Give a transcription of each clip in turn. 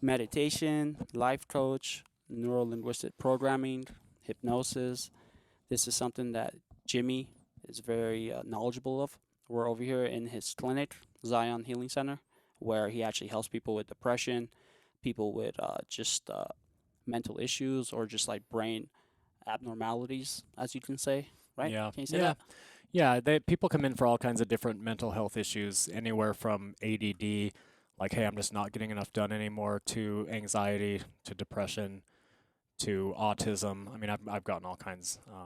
meditation, life coach, neuro linguistic programming, hypnosis. This is something that Jimmy is very knowledgeable of. We're over here in his clinic, Zion Healing Center, where he actually helps people with depression, people with just mental issues, or just like brain abnormalities, as you can say, right? Yeah. Can you say Yeah. that? Yeah, people come in for all kinds of different mental health issues, anywhere from ADD, like, hey, I'm just not getting enough done anymore, to anxiety, to depression, to autism. I mean, I've gotten all kinds, Not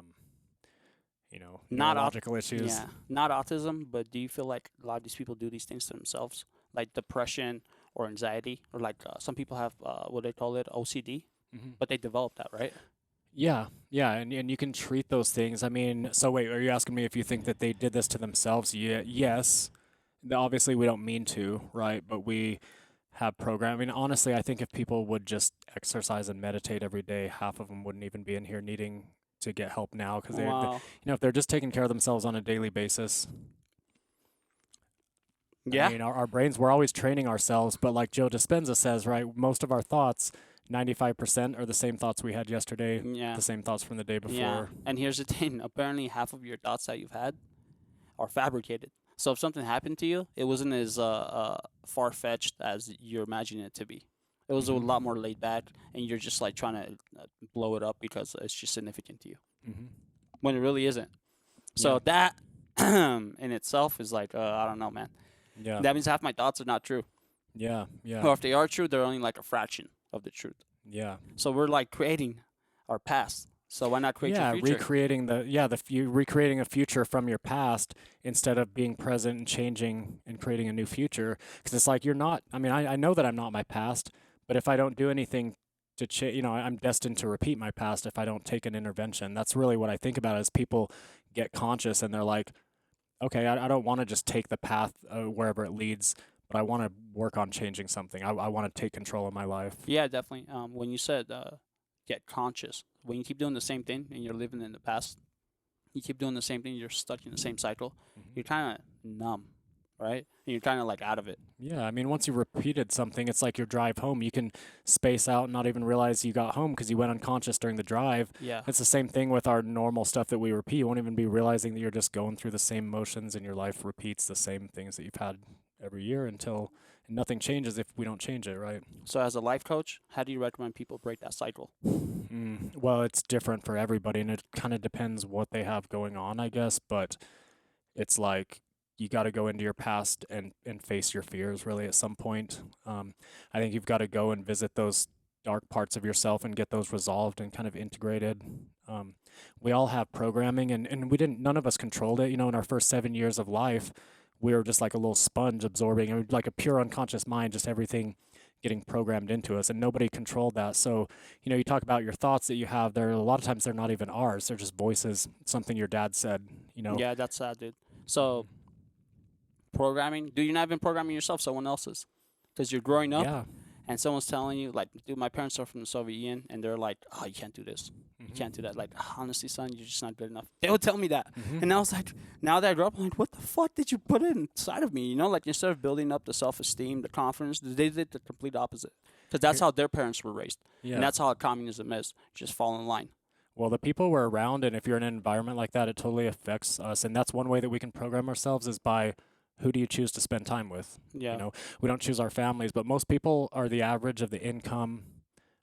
aut- neurological issues. yeah, not autism, but do you feel like a lot of these people do these things to themselves, like depression or anxiety, or like some people have what they call it OCD, Hmm. but they develop that, right? Yeah, yeah, and you can treat those things. I mean, so wait, are you asking me if you think that they did this to themselves? Yeah, yes. Obviously, we don't mean to, right? But we have program. I mean, honestly, I think if people would just exercise and meditate every day, half of them wouldn't even be in here needing to get help now, because Wow. if they're just taking care of themselves on a daily basis. I Yeah. mean, our brains, we're always training ourselves, but like Joe Dispenza says, right, most of our thoughts, 95% are the same thoughts we had yesterday, Yeah. the same thoughts from the day Yeah. before. And here's the thing: apparently, half of your thoughts that you've had are fabricated. So if something happened to you, it wasn't as far fetched as you're imagining it to be. It was a Hmm. lot more laid back, and you're just like trying to blow it up because it's just significant to you, Hmm. when it really isn't. Yeah, So that in itself is like, I don't know, man. yeah, That means half my thoughts are not true. yeah, yeah, Or if they are true, they're only like a fraction of the truth. yeah. So we're like creating our past. So why not create your Yeah, future? recreating a future from your past instead of being present and changing and creating a new future. Because it's like you're not. I mean, I know that I'm not my past, but if I don't do anything to change, I'm destined to repeat my past if I don't take an intervention. That's really what I think about as people get conscious and they're like, okay, I don't want to just take the path wherever it leads, but I want to work on changing something. I want to take control of my life. Yeah, definitely. When you said get conscious, when you keep doing the same thing and you're living in the past, you keep doing the same thing, you're stuck in the same cycle, you're Hmm. kind of numb, right? And you're kind of like out of it. Yeah, I mean, once you repeated something, it's like your drive home. You can space out and not even realize you got home because you went unconscious during the drive. Yeah. It's the same thing with our normal stuff that we repeat. You won't even be realizing that you're just going through the same motions and your life repeats the same things that you've had every year until nothing changes if we don't change it, right? So as a life coach, how do you recommend people break that cycle? Well, it's different for everybody, and it kind of depends what they have going on, I guess. But it's like you got to go into your past and face your fears really at some point. I think you've got to go and visit those dark parts of yourself and get those resolved and kind of integrated. Um, we all have programming, and none of us controlled it. In our first 7 years of life, we were just like a little sponge absorbing, like a pure unconscious mind, just everything getting programmed into us, and nobody controlled that. So, you talk about your thoughts that you have. There, a lot of times they're not even ours. They're just voices, something your dad said. Yeah, that's sad, dude. Mhm. So programming, do you not even programming yourself? Someone else's, because you're growing up Yeah. and someone's telling you, like, dude, my parents are from the Soviet Union, and they're like, oh, you can't do this. You Hmm. can't do that. Like, honestly, son, you're just not good enough. They would tell me that. Hmm. And I was like, now that I grew up, I'm like, what the fuck did you put inside of me? Like, instead of building up the self esteem, the confidence, they did the complete opposite. Because that's Here, how their parents were raised. And yeah. that's how communism is. Just fall in line. Well, the people we're around, and if you're in an environment like that, it totally affects us. And that's one way that we can program ourselves is by who do you choose to spend time with? You Yeah. know, we don't choose our families, but most people are the average of the income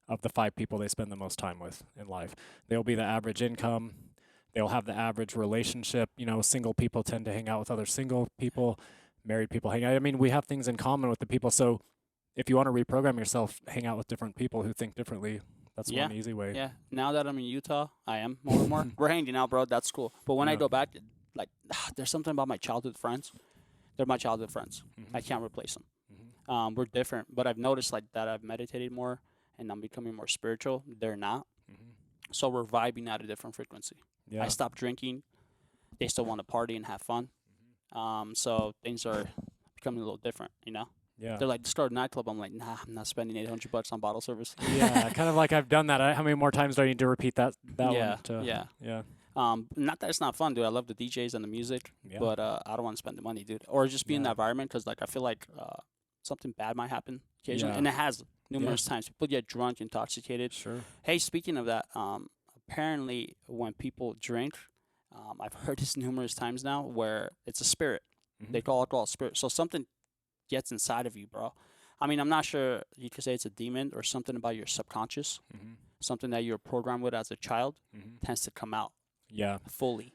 of the 5 people they spend the most time with in life. They'll be the average income. They'll have the average relationship. Single people tend to hang out with other single people. Married people hang out. I mean, we have things in common with the people. So if you want to reprogram yourself, hang out with different people who think differently. That's Yeah. one easy way. Yeah. Now that I'm in Utah, I am more and more. We're hanging out, bro. That's cool. But when I Yeah. go back, like, there's something about my childhood friends. They're my childhood friends. I Hmm. can't replace them. Hmm. We're different, but I've noticed like that I've meditated more and I'm becoming more spiritual. They're not. Hmm. So we're vibing at a different frequency. I Yeah. stopped drinking. They still want to party and have fun. So things are becoming a little different. Yeah. They're like, let's start a nightclub. I'm like, nah, I'm not spending $800 on bottle service. Yeah. Kind of like I've done that. How many more times do I need to repeat that Yeah, one? yeah. Yeah. Not that it's not fun, dude. I love the DJs and the music, Yeah. but I don't want to spend the money, dude. Or just be in that Yeah. environment because, like, I feel like something bad might happen occasionally, Yeah. and it has numerous times. People get drunk, intoxicated. Sure. Hey, speaking of that, apparently when people drink, I've heard this numerous times now, where it's a spirit. Mm-hmm. They call alcohol a spirit. So something gets inside of you, bro. I mean, I'm not sure you could say it's a demon or something about your subconscious, Mm-hmm. something that you're programmed with as a child Mm-hmm. tends to come out Yeah. fully.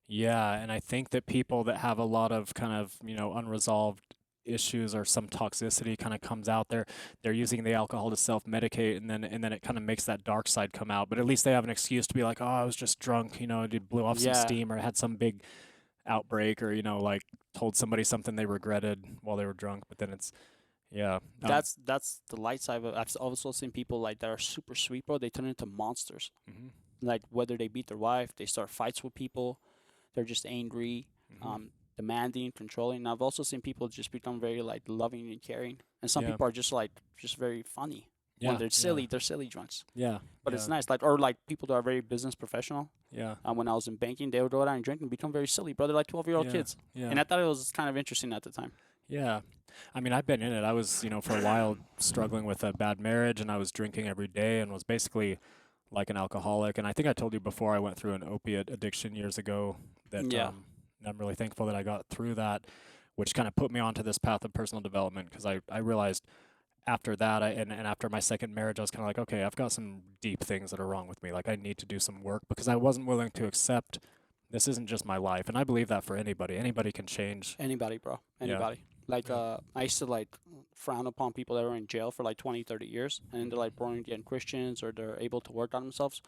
Yeah, and I think that people that have a lot of kind of, unresolved issues or some toxicity kind of comes out there, they're using the alcohol to self-medicate, and then it kind of makes that dark side come out. But at least they have an excuse to be like, "Oh, I was just drunk, it blew off some Yeah, steam or had some big outbreak or, like told somebody something they regretted while they were drunk." But then it's yeah. that's the light side of it. I've also seen people like that are super sweet, bro. They turn into monsters. Mm-hmm. Like whether they beat their wife, they start fights with people. They're just angry, Mm-hmm. demanding, controlling. And I've also seen people just become very like loving and caring. And some Yeah. people are just very funny. When Yeah. they're silly, they're silly drunks. Yeah. But Yeah. it's nice. Like people that are very business professional. Yeah. When I was in banking, they would go out and drink and become very silly, bro. They're like 12-year-old Yeah. kids. Yeah. And I thought it was kind of interesting at the time. Yeah. I mean, I've been in it. I was, for a while struggling with a bad marriage, and I was drinking every day and was basically like an alcoholic. And I think I told you before I went through an opiate addiction years ago that Yeah. I'm really thankful that I got through that, which kind of put me onto this path of personal development because I realized after that, and after my second marriage, I was kind of like, okay, I've got some deep things that are wrong with me. Like I need to do some work because I wasn't willing to accept this isn't just my life. And I believe that for anybody. Anybody can change. Anybody, bro. Yeah. Anybody. Like, Yeah. I used to, like, frown upon people that were in jail for, like, 20, 30 years. And then they're, like, born again Christians or they're able to work on themselves.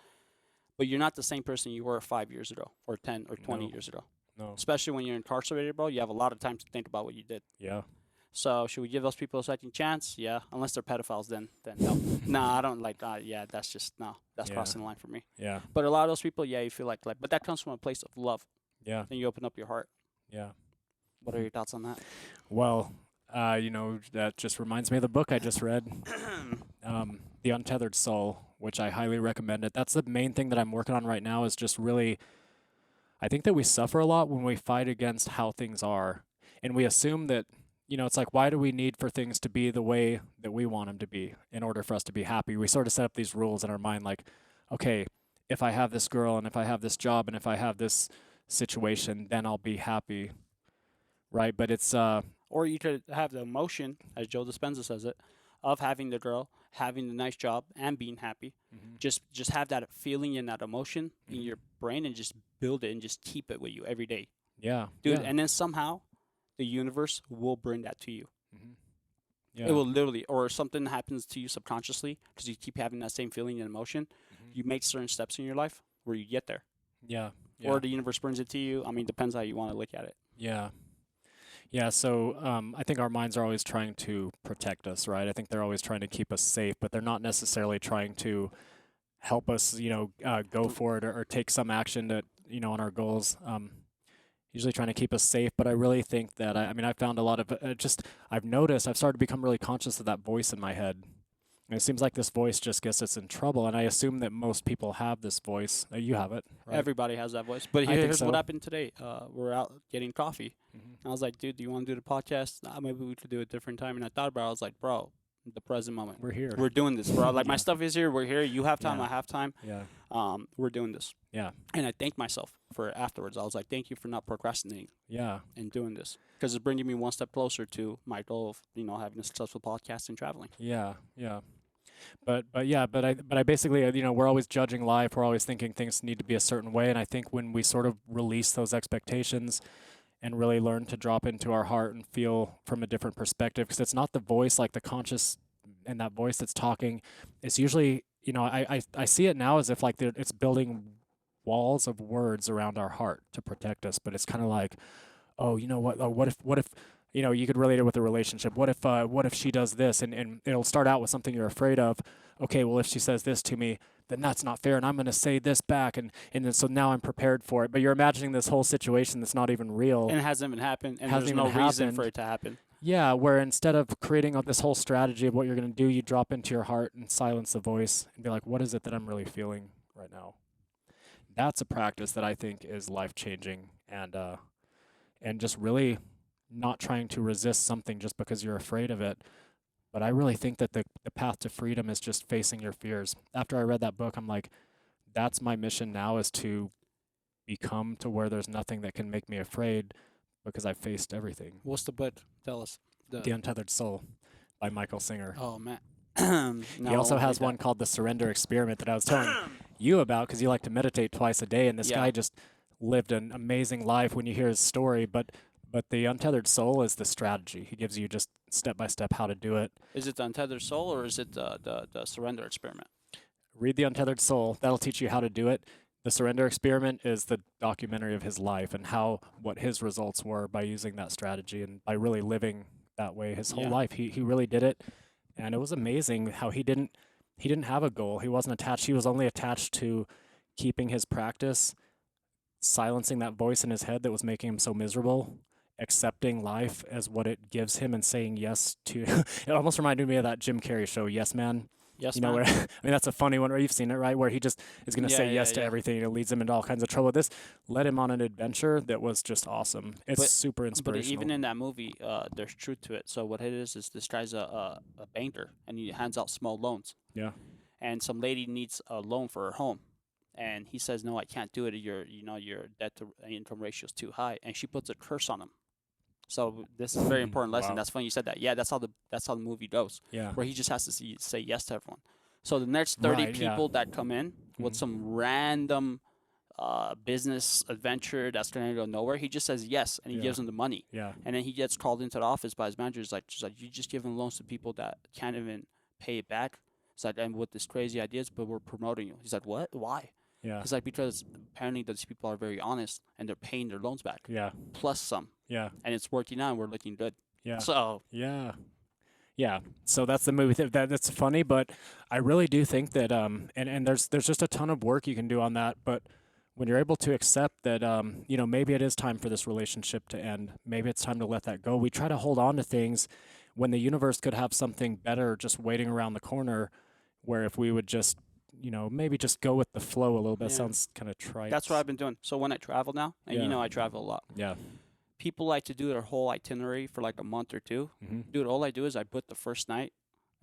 But you're not the same person you were 5 years ago or 10 or 20 No. years ago. No. Especially when you're incarcerated, bro. You have a lot of time to think about what you did. Yeah. So should we give those people a second chance? Yeah. Unless they're pedophiles, then no. No, I don't like, yeah, that's just, no. That's Yeah. crossing the line for me. Yeah. But a lot of those people, yeah, you feel like, but that comes from a place of love. Yeah. Then you open up your heart. Yeah. What are your thoughts on that? Well, that just reminds me of the book I just read, The Untethered Soul, which I highly recommend it. That's the main thing that I'm working on right now is just really, I think that we suffer a lot when we fight against how things are. And we assume that, it's like, why do we need for things to be the way that we want them to be in order for us to be happy? We sort of set up these rules in our mind like, okay, if I have this girl and if I have this job and if I have this situation, then I'll be happy. Right? But it's Or you could have the emotion, as Joe Dispenza says it, of having the girl, having the nice job, and being happy. Mhm. Just have that feeling and that emotion in Mhm. your brain, and just build it and just keep it with you every day, yeah, dude. yeah. And then somehow, the universe will bring that to you. Mhm. Yeah. It will literally, or something happens to you subconsciously because you keep having that same feeling and emotion. Mhm. You make certain steps in your life where you get there, Yeah. Yeah. or the universe brings it to you. I mean, depends how you want to look at it. Yeah. Yeah, so I think our minds are always trying to protect us, right? I think they're always trying to keep us safe, but they're not necessarily trying to help us, go for it or take some action to, on our goals. Usually trying to keep us safe, but I really think that, I found a lot of, I've started to become really conscious of that voice in my head. And it seems like this voice just gets us in trouble, and I assume that most people have this voice. You have it, right? Everybody has that voice. But I think here's so. what happened today. We're out getting coffee. Mhm. I was like, dude, do you want to do the podcast? Nah, maybe we could do it a different time. And I thought about it. I was like, bro, the present moment. We're here. We're doing this, bro. Like, my Yeah. stuff is here. We're here. You have time. Yeah. I have time. Yeah. We're doing this. Yeah. And I thanked myself for it afterwards. I was like, thank you for not procrastinating Yeah. and doing this. Because it's bringing me one step closer to my goal of, having a successful podcast and traveling. Yeah. Yeah. But I basically, we're always judging life. We're always thinking things need to be a certain way. And I think when we sort of release those expectations and really learn to drop into our heart and feel from a different perspective, because it's not the voice, like the conscious and that voice that's talking. It's usually, I see it now as if like it's building walls of words around our heart to protect us. But it's kind of like, oh, you know what? Oh, what if, you could relate it with a relationship. What if she does this? And it'll start out with something you're afraid of. Okay, well, if she says this to me, then that's not fair, and I'm going to say this back, and then so now I'm prepared for it. But you're imagining this whole situation that's not even real. And it hasn't even happened. And Hasn't there's no even reason happened. for it to happen. Yeah, where instead of creating this whole strategy of what you're going to do, you drop into your heart and silence the voice and be like, what is it that I'm really feeling right now? That's a practice that I think is life-changing and just really not trying to resist something just because you're afraid of it. But I really think that the path to freedom is just facing your fears. After I read that book, I'm like, that's my mission now, is to become to where there's nothing that can make me afraid because I've faced everything. What's the book? Tell us. The Untethered Soul by Michael Singer. Oh man. He also has one called The Surrender Experiment that I was telling you about, because you like to meditate twice a day, and this guy just lived an amazing life when you hear his story. But the Untethered Soul is the strategy. He gives you just step by step how to do it. Is it the Untethered Soul or is it the Surrender Experiment? Read The Untethered Soul. That'll teach you how to do it. The Surrender Experiment is the documentary of his life and what his results were by using that strategy and by really living that way his whole life. He really did it, and it was amazing how he didn't have a goal. He wasn't attached. He was only attached to keeping his practice, silencing that voice in his head that was making him so miserable, accepting life as what it gives him, and saying yes to. It almost reminded me of that Jim Carrey show, Yes Man. Yes, you know, where, I mean, that's a funny one. Where you've seen it, right? Where he just is going to say yes to everything, and it leads him into all kinds of trouble. This led him on an adventure that was just awesome. It's super inspirational. But even in that movie, there's truth to it. So what it is this guy's a banker, and he hands out small loans. Yeah. And some lady needs a loan for her home, and he says, "No, I can't do it. Your debt to income ratio is too high." And she puts a curse on him. So this is a very important lesson. Wow. That's funny you said that. Yeah, that's how the movie goes. Yeah. Where he just has to say yes to everyone. So the next 30 people that come in with some random business adventure that's going to go nowhere, he just says yes, and he gives them the money. Yeah. And then he gets called into the office by his manager. He's like, you just giving loans to people that can't even pay it back. He's like, and with this crazy ideas, but we're promoting you. He's like, what? Why? Yeah. He's like, because apparently these people are very honest and they're paying their loans back. Yeah. Plus some. Yeah. And it's working out and we're looking good. Yeah. So. Yeah. Yeah. So that's the movie. That's funny, but I really do think that and there's just a ton of work you can do on that. But when you're able to accept that maybe it is time for this relationship to end, maybe it's time to let that go. We try to hold on to things when the universe could have something better just waiting around the corner, where if we would just maybe just go with the flow a little bit. Sounds kind of trite. That's what I've been doing. So when I travel now, and I travel a lot. Yeah. People like to do their whole itinerary for like a month or two. Mm-hmm. Dude, all I do is I book the first night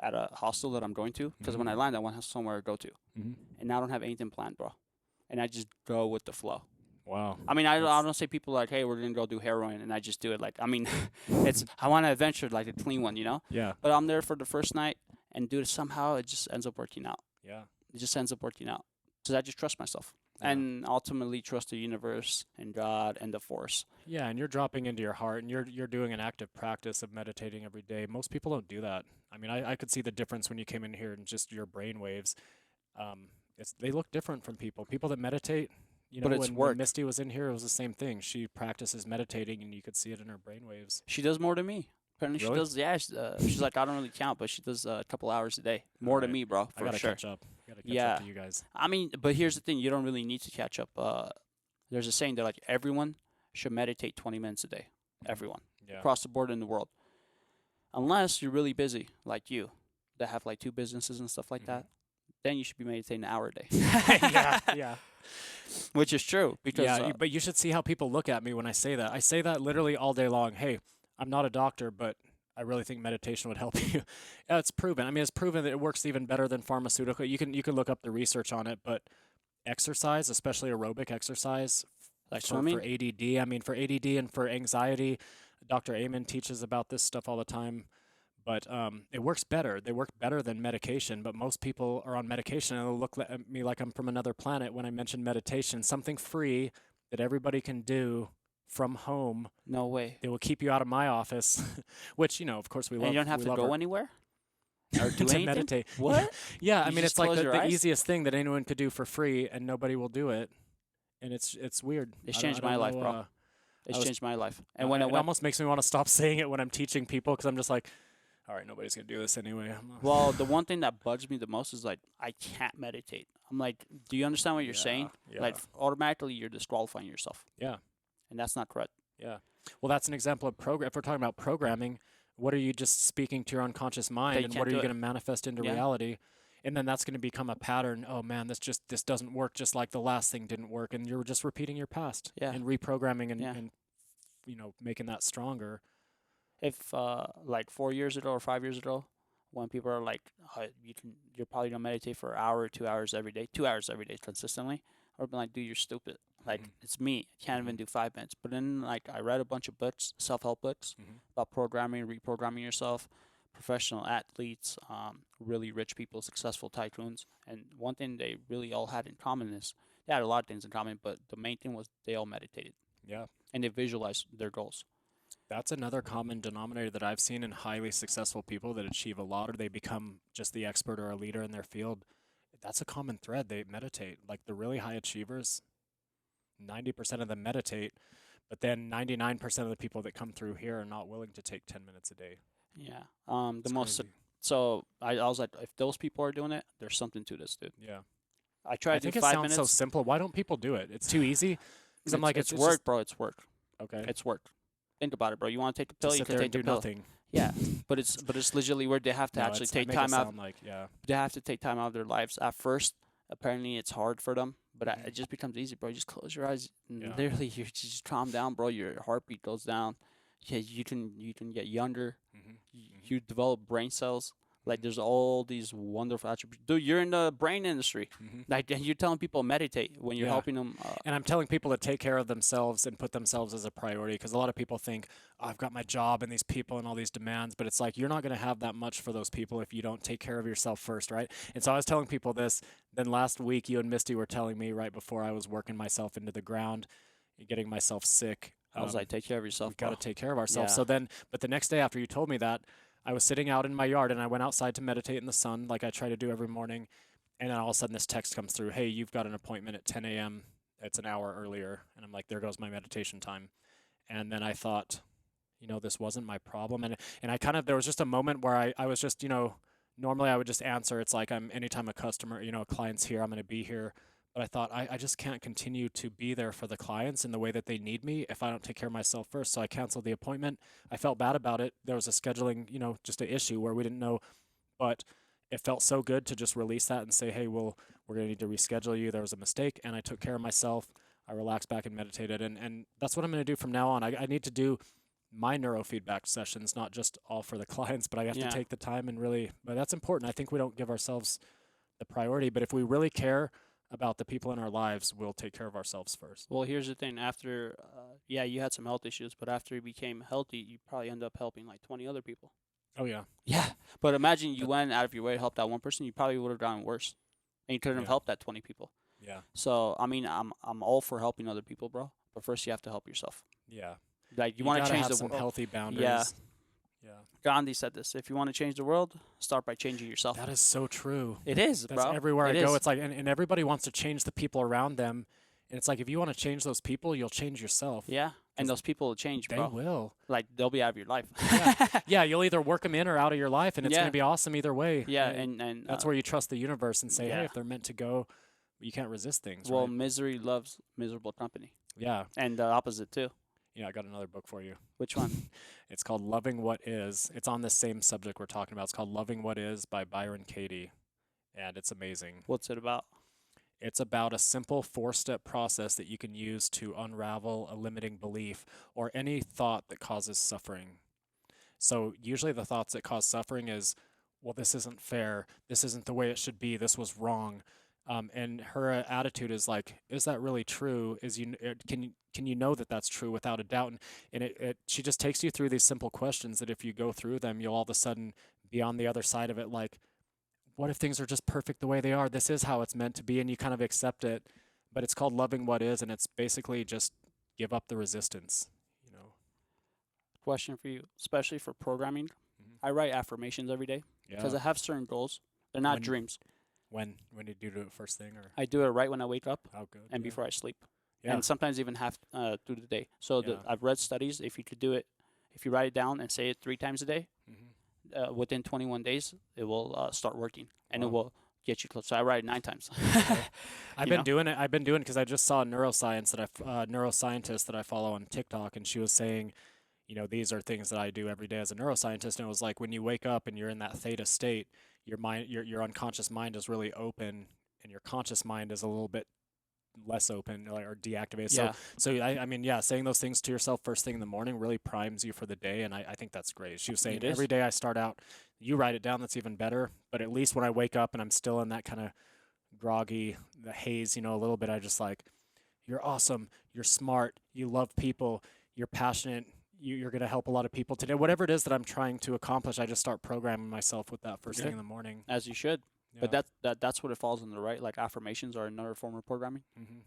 at a hostel that I'm going to, because when I land, I want to have somewhere to go to. Mm-hmm. And I don't have anything planned, bro. And I just go with the flow. Wow. I mean, I don't say people like, hey, we're going to go do heroin, and I just do it. Like, I mean, I want to adventure like a clean one, Yeah. But I'm there for the first night, and dude, somehow it just ends up working out. Yeah. It just ends up working out. So I just trust myself. Yeah. And ultimately trust the universe and God and the force. Yeah, and you're dropping into your heart, and you're doing an active practice of meditating every day. Most people don't do that. I mean, I could see the difference when you came in here and just your brain waves. They look different from people. People that meditate, but it's work. When Misty was in here, it was the same thing. She practices meditating, and you could see it in her brain waves. She does more than me. Apparently Really? she does. Yeah, she's like, I don't really count, but she does a couple hours a day. More than me, bro. For I gotta sure. catch up. I gotta catch up to you guys. I mean, but here's the thing: you don't really need to catch up. There's a saying that like everyone should meditate 20 minutes a day. Everyone across the board in the world, unless you're really busy, like you, that have like 2 businesses and stuff like that. Then you should be meditating an hour a day. Yeah. Which is true because but you should see how people look at me when I say that. I say that literally all day long. Hey, I'm not a doctor, but I really think meditation would help you. It's proven. I mean, it's proven that it works even better than pharmaceutical. You can look up the research on it, but exercise, especially aerobic exercise, like for ADD. I mean, for ADD and for anxiety, Dr. Amen teaches about this stuff all the time. But it works better. They work better than medication. But most people are on medication, and they'll look at me like I'm from another planet when I mention meditation. Something free that everybody can do from home. No way. It will keep you out of my office, which, of course we love. And you don't have to go anywhere? Or do to anything? meditate. What? Yeah, I mean, it's like the eyes? easiest thing that anyone could do for free, and nobody will do it. And it's weird. It's changed my life, bro. It's changed my life. And when it almost makes me want to stop saying it when I'm teaching people, because I'm just like, all right, nobody's going to do this anyway. Well, the one thing that bugs me the most is, like, I can't meditate. I'm like, do you understand what you're saying? Yeah. Like, automatically you're disqualifying yourself. Yeah. And that's not correct. Yeah. Well, that's an example of program. If we're talking about programming, what are you just speaking to your unconscious mind, and what are you going to manifest into reality? And then that's going to become a pattern. Oh, man, this doesn't work, just like the last thing didn't work. And you're just repeating your past and reprogramming and making that stronger. If like 4 years ago or 5 years ago, when people are like, you're probably gonna meditate for an hour or 2 hours every day, 2 hours every day consistently, I would be like, dude, you're stupid. Like Mhm. it's me. I can't even Mhm. do 5 minutes. But then like I read a bunch of books, self-help books Mhm. about programming, reprogramming yourself, professional athletes, really rich people, successful tycoons, and one thing they really all had in common is they had a lot of things in common, but the main thing was they all meditated Yeah. and they visualized their goals. That's another common denominator that I've seen in highly successful people that achieve a lot or they become just the expert or a leader in their field. That's a common thread. They meditate. Like the really high achievers, 90% of them meditate, but then 99% of the people that come through here are not willing to take 10 minutes a day. Yeah. The It's most crazy. so I was like, if those people are doing it, there's something to this, dude. Yeah. I try I to do think it five sounds so minutes. simple. Why don't people do it? It's too easy. Because I'm like, It's it's just work, bro. It's work. okay It's work. Think about it, bro. You want to take the to pill, you sit can there and take the do pill. nothing. Yeah, but it's legitimately where they have to No, actually it's I take make it time out. sound like yeah. They have to take time out of their lives. At first, apparently, it's hard for them, but Mhm. it just becomes easy, bro. You just close your eyes, and Yeah. literally, you just calm down, bro. Your heartbeat goes down. Yeah, you can get younger. Mhm. Mhm. You develop brain cells. Like Mhm. there's all these wonderful attributes. Dude, you're in the brain industry. Mhm. Like and you're telling people meditate when you're Yeah. helping them. And I'm telling people to take care of themselves and put themselves as a priority because a lot of people think, oh, I've got my job and these people and all these demands, but it's like you're not going to have that much for those people if you don't take care of yourself first, right? And so I was telling people this. Then last week, you and Misty were telling me right before I was working myself into the ground, getting myself sick. I was like, take care of yourself, We've got bro. to take care of ourselves. Yeah. So then, but the next day after you told me that, I was sitting out in my yard and I went outside to meditate in the sun like I try to do every morning. And then all of a sudden this text comes through, hey, you've got an appointment at 10 a.m. It's an hour earlier. And I'm like, there goes my meditation time. And then I thought, this wasn't my problem. And I kind of, there was just a moment where I was just, normally I would just answer. It's like anytime a customer, a client's here, I'm going to be here. But I thought I just can't continue to be there for the clients in the way that they need me if I don't take care of myself first. So I canceled the appointment. I felt bad about it. There was a scheduling, just an issue where we didn't know, but it felt so good to just release that and say, hey, well, we're going to need to reschedule you. There was a mistake. And I took care of myself. I relaxed back and meditated. And that's what I'm going to do from now on. I need to do my neurofeedback sessions, not just all for the clients, but I have to Yeah. take the time and really, but that's important. I think we don't give ourselves the priority, but if we really care about the people in our lives, we'll take care of ourselves first. Well, here's the thing. After, yeah, you had some health issues, but after you became healthy, you probably end up helping like 20 other people. Oh, yeah. Yeah. But imagine you That, went out of your way to help that one person, you probably would have gotten worse, and you couldn't have yeah. helped that 20 people. Yeah. So I mean, I'm all for helping other people, bro. But first, you have to help yourself. Yeah. Like you You want got to to change have the some world. healthy Yeah. boundaries. Yeah. Gandhi said this: if you want to change the world, start by changing yourself. That is so true. It is, That's bro. everywhere I It go. is. It's like, and everybody wants to change the people around them. And it's like, if you want to change those people, you'll change yourself. Yeah. And 'Cause those people will change, They bro. will. Like they'll be out of your life. Yeah. Yeah. You'll either work them in or out of your life, and it's going Yeah. to be awesome either way. Yeah. And That's where you trust the universe and say, hey, yeah. if they're meant to go, you can't resist things, Well, right? misery loves miserable company, Yeah. and the opposite too. Yeah. I got another book for you. Which one? It's called Loving What Is. It's on the same subject we're talking about. It's called Loving What Is by Byron Katie, and it's amazing. What's it about? It's about a simple 4-step process that you can use to unravel a limiting belief or any thought that causes suffering. So usually the thoughts that cause suffering is, well, this isn't fair. This isn't the way it should be. This was wrong. And her attitude is like, is that really true? Can you know that that's true without a doubt? And she just takes you through these simple questions that if you go through them, you'll all of a sudden be on the other side of it. Like, what if things are just perfect the way they are? This is how it's meant to be, and you kind of accept it. But it's called Loving What Is, and it's basically just give up the resistance. Question for you, especially for programming. Mhm. I write affirmations every day because Yeah. I have certain goals. They're not When- dreams. When did you do it first thing or? I do it right when I wake up Oh, good. and Yeah. before I sleep, Yeah. and sometimes even half through the day. So Yeah. I've read studies. If you could do it, if you write it down and say it 3 times a day, Mhm. within 21 days, it will start working, and it Wow. will get you close. So I write it 9 times. I've You been know? doing it. I've been doing it because I just saw a neuroscientist that I follow on TikTok, and she was saying, these are things that I do every day as a neuroscientist. And it was like when you wake up and you're in that theta state, your mind, your unconscious mind is really open, and your conscious mind is a little bit less open, or deactivate. Yeah, So I mean, yeah, saying those things to yourself first thing in the morning really primes you for the day, and I think that's great. She was saying it is. every day I start out, you write it down, that's even better. But at least when I wake up and I'm still in that kind of groggy, the haze, a little bit, I just like, you're awesome, you're smart, you love people, you're passionate, you're going to help a lot of people today. Whatever it is that I'm trying to accomplish, I just start programming myself with that first thing Good. in the morning. As you should. Yeah. But that's what it falls under, right? Like affirmations are another form of programming. Mm-hmm.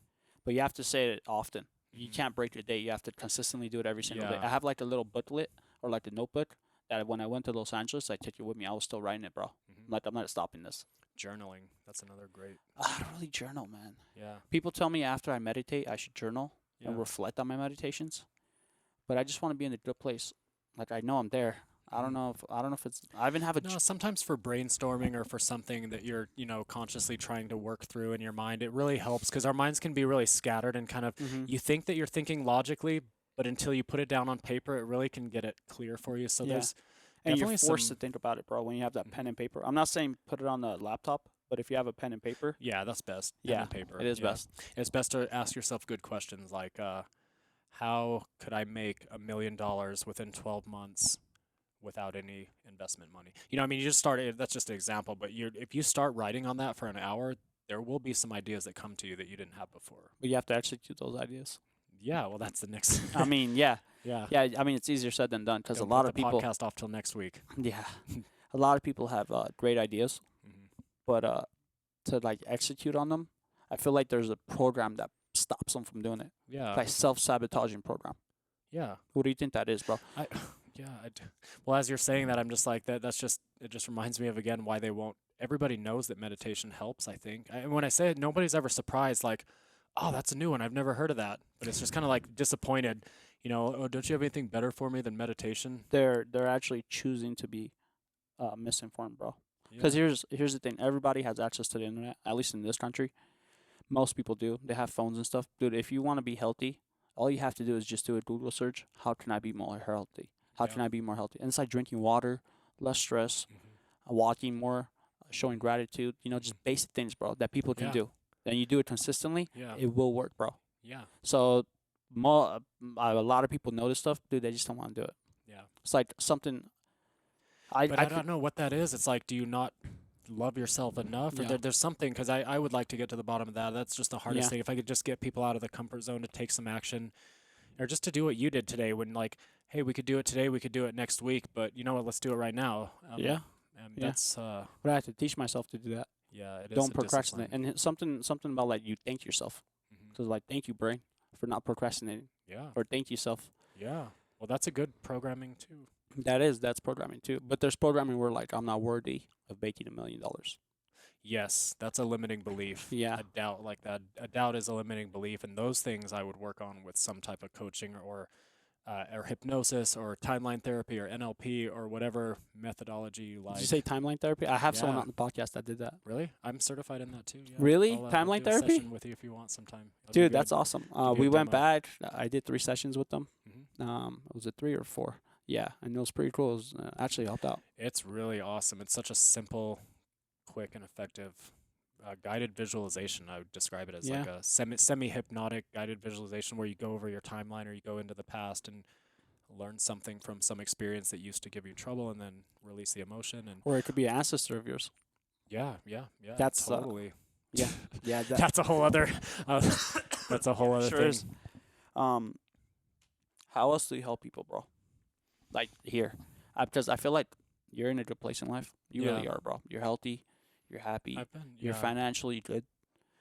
But you have to say it often. You Mhm. can't break your day. You have to consistently do it every single day. Yeah. I have like a little booklet or like a notebook that when I went to Los Angeles, I took it with me. I was still writing it, bro. Mhm. Like, I'm not stopping this. Journaling, that's another great. I don't really journal, man. Yeah. People tell me after I meditate, I should journal Yeah. and reflect on my meditations. But I just want to be in a good place. Like, I know I'm there. I don't know if it's. I even have a. No, sometimes for brainstorming or for something that you're, consciously trying to work through in your mind, it really helps because our minds can be really scattered and kind of, Mhm. you think that you're thinking logically, but until you put it down on paper, it really can get it clear for you. So Yeah. there's And you're definitely forced to some, think about it, bro, when you have that Mhm. pen and paper. I'm not saying put it on the laptop, but if you have a pen and paper, yeah, that's best. Pen yeah, and paper. it is Yeah. best. It's best to ask yourself good questions like, how could I make $1 million within 12 months without any investment money? I mean, you just start, that's just an example, but if you start writing on that for an hour, there will be some ideas that come to you that you didn't have before. But you have to execute those ideas. Yeah, well, that's the next. I mean, yeah. Yeah. Yeah, I mean, it's easier said than done because a Don't lot put of the people, podcast off till next week. yeah, a lot of people have great ideas, Mhm. but to like execute on them, I feel like there's a program that stops them from doing it. Yeah. Like self-sabotaging program. Yeah. What do you think that is, bro? Yeah. Well, as you're saying that, I'm just like that. It just reminds me of again why they won't. Everybody knows that meditation helps. I think. And when I say it, nobody's ever surprised. Like, oh, that's a new one. I've never heard of that. But it's just kind of like disappointed. Oh, don't you have anything better for me than meditation? They're actually choosing to be misinformed, bro. Yeah. Because here's the thing: everybody has access to the internet. At least in this country, most people do. They have phones and stuff, dude. If you want to be healthy, all you have to do is just do a Google search. How can I be more healthy? How can Yeah. I be more healthy? And it's like drinking water, less stress, Mhm. walking more, showing gratitude. Just basic things, bro, that people can Yeah. do. And you do it consistently, Yeah. it will work, bro. Yeah. So, a lot of people know this stuff, dude. They just don't want to do it. Yeah. It's like something. But I don't know what that is. It's like, do you not love yourself enough? Or Yeah. there's something, because I would like to get to the bottom of that. That's just the hardest Yeah. thing. If I could just get people out of the comfort zone to take some action, or just to do what you did today when, like, hey, we could do it today, we could do it next week, but you know what, let's do it right now. Yeah. And Yeah. that's, But I have to teach myself to do that. yeah, it is Don't a procrastinate. discipline. And something about like you thank yourself. Mhm. Because like thank you, brain, for not procrastinating. Yeah. Or thank yourself. Yeah. Well, that's a good programming too. That's programming too. But there's programming where like I'm not worthy of making $1 million. Yes, that's a limiting belief. Yeah. A doubt like that. A doubt is a limiting belief, and those things I would work on with some type of coaching or hypnosis or timeline therapy or NLP or whatever methodology you like. Did you say timeline therapy? I have someone Yeah. on the podcast that did that. Really? I'm certified in that too. Yeah. Really? I'll Timeline do a therapy? session with you if you want sometime. That'd be Dude, good. that's awesome. Give you We a went demo. back. I did 3 sessions with them. Mhm. Was it 3 or 4? Yeah, and it was pretty cool. It was, actually helped out. It's really awesome. It's such a simple, quick, and effective guided visualization. I would describe it as like Yeah. a semi-hypnotic guided visualization where you go over your timeline or you go into the past and learn something from some experience that used to give you trouble and then release the emotion. And Or it could be an ancestor of yours. yeah, That's, totally. Yeah, yeah. That's a whole other. That's a whole other Sure thing. is. How else do you help people, bro? Like here, because I feel like you're in a good place in life. You really Yeah. are, bro. You're healthy. You're happy. I've been. You're Yeah. financially good.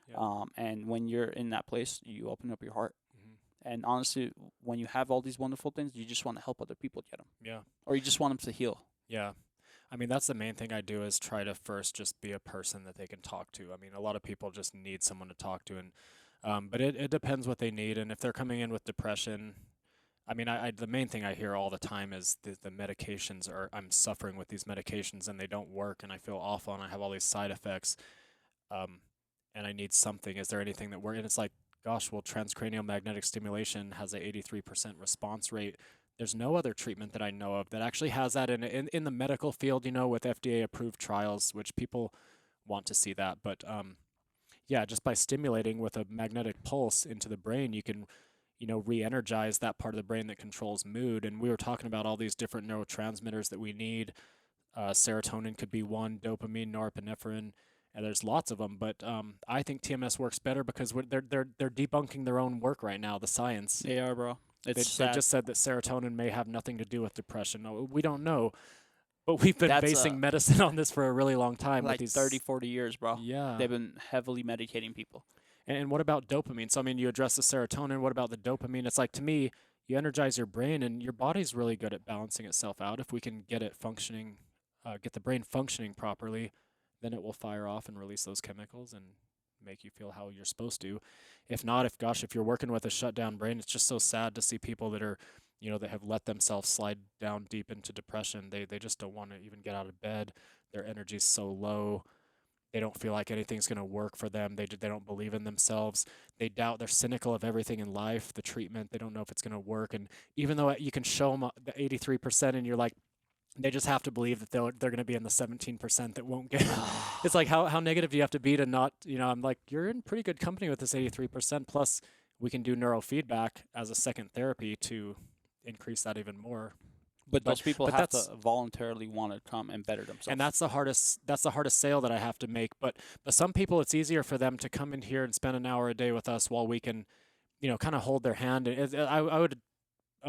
Yeah. And when you're in that place, you open up your heart. Mhm. And honestly, when you have all these wonderful things, you just want to help other people get them, Yeah. or you just want them to heal. Yeah. I mean, that's the main thing I do is try to first just be a person that they can talk to. I mean, a lot of people just need someone to talk to, and but it depends what they need. And if they're coming in with depression, I mean, I the main thing I hear all the time is the medications are I'm suffering with these medications and they don't work and I feel awful and I have all these side effects, and I need something. Is there anything that works? And it's like, gosh, well, transcranial magnetic stimulation has a 83% response rate. There's no other treatment that I know of that actually has that in the medical field, with FDA approved trials, which people want to see that. But yeah, just by stimulating with a magnetic pulse into the brain, you can, re-energize that part of the brain that controls mood. And we were talking about all these different neurotransmitters that we need. Serotonin could be one, dopamine, norepinephrine, and there's lots of them. But I think TMS works better because they're debunking their own work right now, the science. They are, bro. They It's sad. just said that serotonin may have nothing to do with depression. No, we don't know, but we've been That's basing medicine on this for a really long time. like with these, 30, 40 years, bro. yeah. They've been heavily medicating people. And what about dopamine? So, I mean, you address the serotonin. What about the dopamine? It's like, to me, you energize your brain, and your body's really good at balancing itself out. If we can get it functioning, get the brain functioning properly, then it will fire off and release those chemicals and make you feel how you're supposed to. If not, if you're working with a shut down brain, it's just so sad to see people that are, that have let themselves slide down deep into depression. They just don't want to even get out of bed. Their energy's so low. They don't feel like anything's going to work for them. They don't believe in themselves. They doubt. They're cynical of everything in life, the treatment. They don't know if it's going to work. And even though you can show them the 83%, and you're like, they just have to believe that they're going to be in the 17% that won't get it. It's like, how negative do you have to be to not, I'm like, you're in pretty good company with this 83%. Plus, we can do neurofeedback as a second therapy to increase that even more. But those people have to voluntarily want to come and better themselves. And that's the hardest sale that I have to make. But some people, it's easier for them to come in here and spend an hour a day with us while we can, kind of hold their hand. I would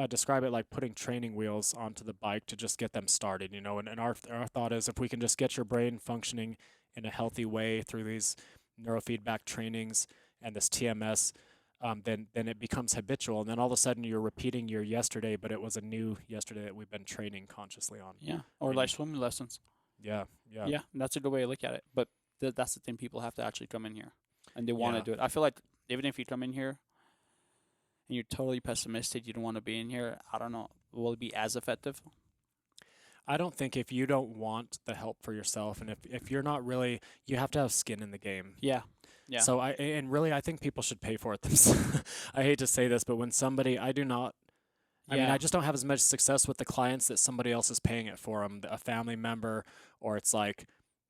describe it like putting training wheels onto the bike to just get them started, and our thought is, if we can just get your brain functioning in a healthy way through these neurofeedback trainings and this TMS, then it becomes habitual, and then all of a sudden you're repeating your yesterday, but it was a new yesterday that we've been training consciously on. Yeah, or like swimming lessons. Yeah. That's a good way to look at it. But that's the thing, people have to actually come in here, and they want to do it. I feel like even if you come in here and you're totally pessimistic, you don't want to be in here, I don't know, will it be as effective? I don't think, if you don't want the help for yourself, and if you're not really, you have to have skin in the game. Yeah. So I think people should pay for it themselves. I hate to say this, but when somebody, I mean, I just don't have as much success with the clients that somebody else is paying it for them, a family member, or it's like,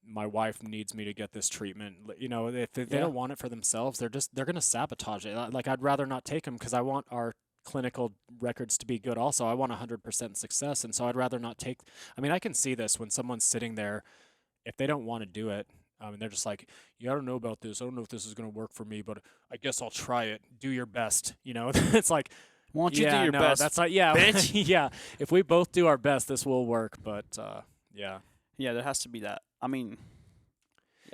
my wife needs me to get this treatment. If they don't want it for themselves, they're going to sabotage it. Like, I'd rather not take them because I want our clinical records to be good. Also, I want 100% success. And so I'd rather not take, I can see this when someone's sitting there, if they don't want to do it, and they're just like, I don't know about this. I don't know if this is going to work for me, but I guess I'll try it. Do your best. It's like, won't you do your best? That's not, bitch. Yeah. If we both do our best, this will work. But yeah. Yeah, there has to be that.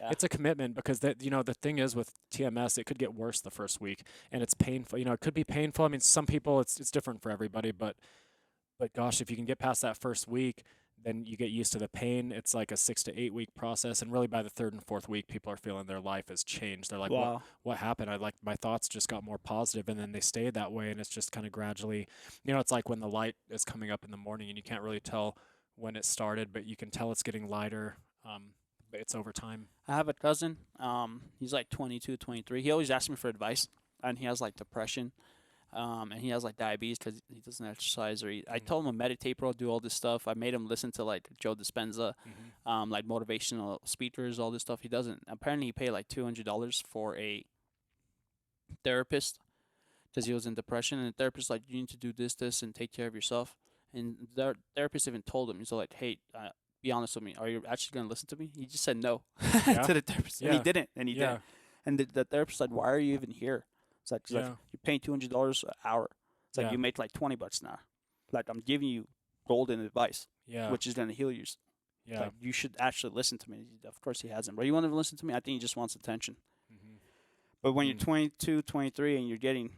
It's a commitment, because the thing is with TMS, it could get worse the first week, and it's painful. It could be painful. Some people, it's different for everybody, but gosh, if you can get past that first week, then you get used to the pain. It's like a 6 to 8 week process, and really by the third and fourth week, people are feeling their life has changed. They're like, wow, what happened? My thoughts just got more positive, and then they stayed that way, and it's just kind of gradually, it's like when the light is coming up in the morning, and you can't really tell when it started, but you can tell it's getting lighter. But it's over time. I have a cousin. He's like 22, 23. He always asks me for advice, and he has like depression, and he has like diabetes because he doesn't exercise or eat. I told him to meditate, bro, do all this stuff. I made him listen to like Joe Dispenza, like motivational speakers, all this stuff. He doesn't. Apparently, he paid like $200 for a therapist because he was in depression, and the therapist like, you need to do this, and take care of yourself. And the therapist even told him, he's like, hey, be honest with me. Are you actually going to listen to me? He just said no to the therapist. And he didn't. And he did. And the therapist said, why are you even here? It's like, you're paying $200 an hour. It's like, you make like $20 now. Like, I'm giving you golden advice, which is going to heal you. Yeah. Like, you should actually listen to me. Of course he hasn't. But you want to listen to me? I think he just wants attention. But when you're 22, 23, and you're getting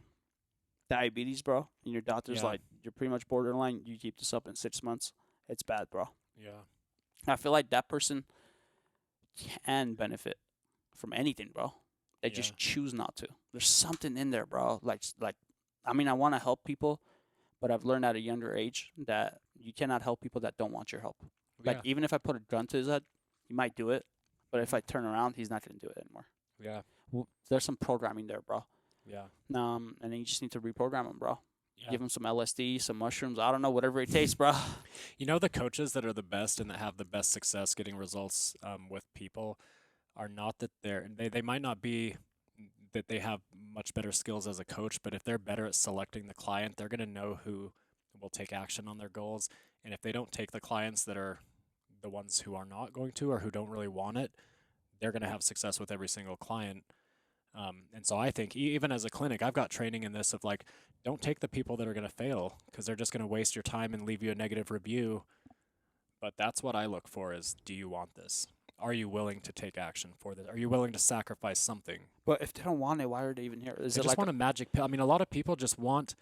diabetes, bro, and your doctor's like, you're pretty much borderline, you keep this up in 6 months, it's bad, bro. Yeah. I feel like that person can benefit from anything, bro. They just choose not to. There's something in there, bro. Like I want to help people, but I've learned at a younger age that you cannot help people that don't want your help. Like, even if I put a gun to his head, he might do it, but if I turn around, he's not going to do it anymore. Yeah. Well, there's some programming there, bro. Yeah. And then you just need to reprogram him, bro. Give him some LSD, some mushrooms. I don't know, whatever it takes, bro. The coaches that are the best and that have the best success getting results with people, are not that they might not be that they have much better skills as a coach, but if they're better at selecting the client, they're going to know who will take action on their goals. And if they don't take the clients that are the ones who are not going to or who don't really want it, they're going to have success with every single client. And so I think even as a clinic, I've got training in this of like, don't take the people that are going to fail because they're just going to waste your time and leave you a negative review. But that's what I look for is, do you want this? Are you willing to take action for this? Are you willing to sacrifice something? But if they don't want it, why are they even here? Is They it just like want a magic pill. I mean, a lot of people just want,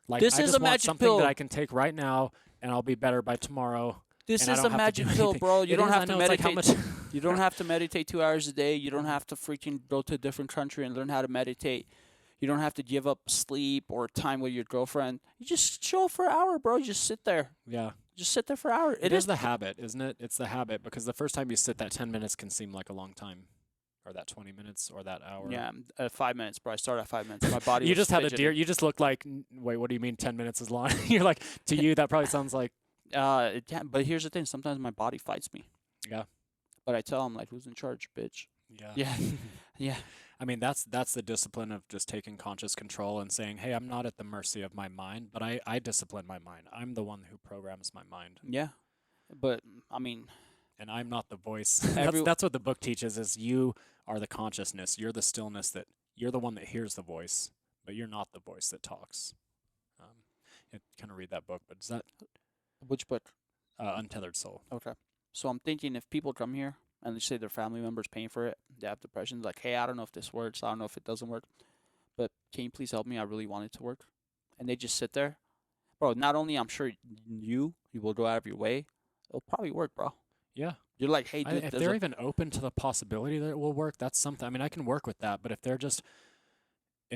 like, this I is just a want magic something that pill? I can take right now and I'll be better by tomorrow. This and I is don't a have to magic do pill, anything. bro. You It don't is, I have to know, it's like how meditate. much You don't have to meditate 2 hours a day. You don't have to freaking go to a different country and learn how to meditate. You don't have to give up sleep or time with your girlfriend. You just chill for an hour, bro. You just sit there. Yeah. Just sit there for an hour. It is the habit, isn't it? It's the habit because the first time you sit, that 10 minutes can seem like a long time, or that 20 minutes, or that hour. Yeah, 5 minutes, bro. I started at 5 minutes. My body You was just had a fidgeting. deer. You just looked like, wait, what do you mean 10 minutes is long? You're like, to you, that probably sounds like, It can, but here's the thing. Sometimes my body fights me. yeah. But I tell him, like, who's in charge, bitch? Yeah. Yeah. Yeah. I mean, that's the discipline of just taking conscious control and saying, hey, I'm not at the mercy of my mind, but I discipline my mind. I'm the one who programs my mind. Yeah. But, I mean, And I'm not the voice. Every- that's what the book teaches is you are the consciousness. You're the stillness that you're the one that hears the voice, but you're not the voice that talks. Kind of read that book, but is that which book? Untethered Soul? Okay. So I'm thinking if people come here and they say their family members paying for it, they have depression, like, hey, I don't know if this works. I don't know if it doesn't work. But can you please help me? I really want it to work. And they just sit there. Bro, not only I'm sure you will go out of your way, it'll probably work, bro. Yeah. You're like, hey, dude, If they're even open to the possibility that it will work, that's something. I mean, I can work with that, but if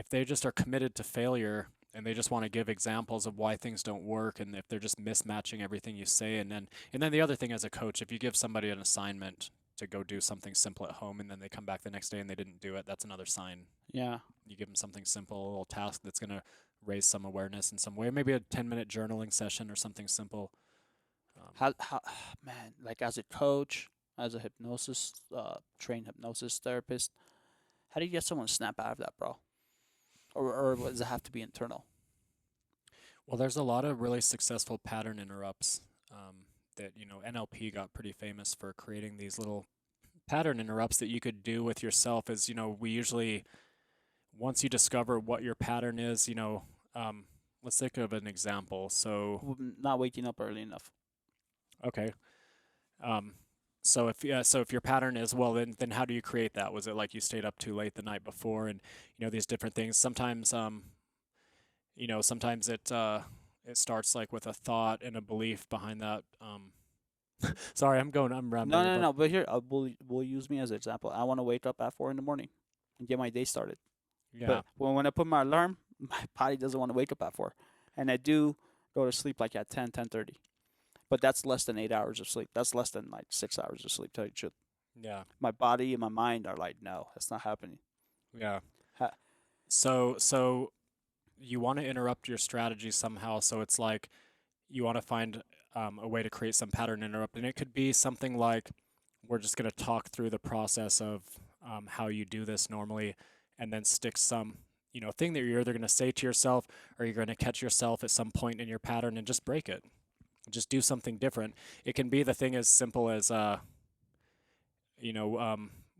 they just are committed to failure and they just want to give examples of why things don't work, and if they're just mismatching everything you say, and then the other thing as a coach, if you give somebody an assignment to go do something simple at home and then they come back the next day and they didn't do it, that's another sign. Yeah. You give them something simple, a little task that's going to raise some awareness in some way, maybe a 10-minute journaling session or something simple. How, man, like as a coach, as a hypnosis, trained hypnosis therapist, how do you get someone to snap out of that, bro? Or does it have to be internal? Well, there's a lot of really successful pattern interrupts that, NLP got pretty famous for creating these little pattern interrupts that you could do with yourself. As, we usually, once you discover what your pattern is, let's think of an example. So, Not waking up early enough. okay. So if your pattern is, well, then how do you create that? Was it like you stayed up too late the night before, and these different things? Sometimes sometimes it starts like with a thought and a belief behind that. Sorry, I'm rambling. No. But here, we'll use me as an example. I want to wake up at 4 in the morning and get my day started. Yeah. But when I put my alarm, my body doesn't want to wake up at 4, and I do go to sleep like at 10:30. But that's less than 8 hours of sleep. That's less than like 6 hours of sleep. Tell you the truth. Yeah. My body and my mind are like, no, that's not happening. Yeah. Ha- So you want to interrupt your strategy somehow. So it's like you want to find a way to create some pattern interrupt, and it could be something like we're just going to talk through the process of how you do this normally, and then stick some thing that you're either going to say to yourself or you're going to catch yourself at some point in your pattern and just break it. Just do something different. It can be the thing as simple as,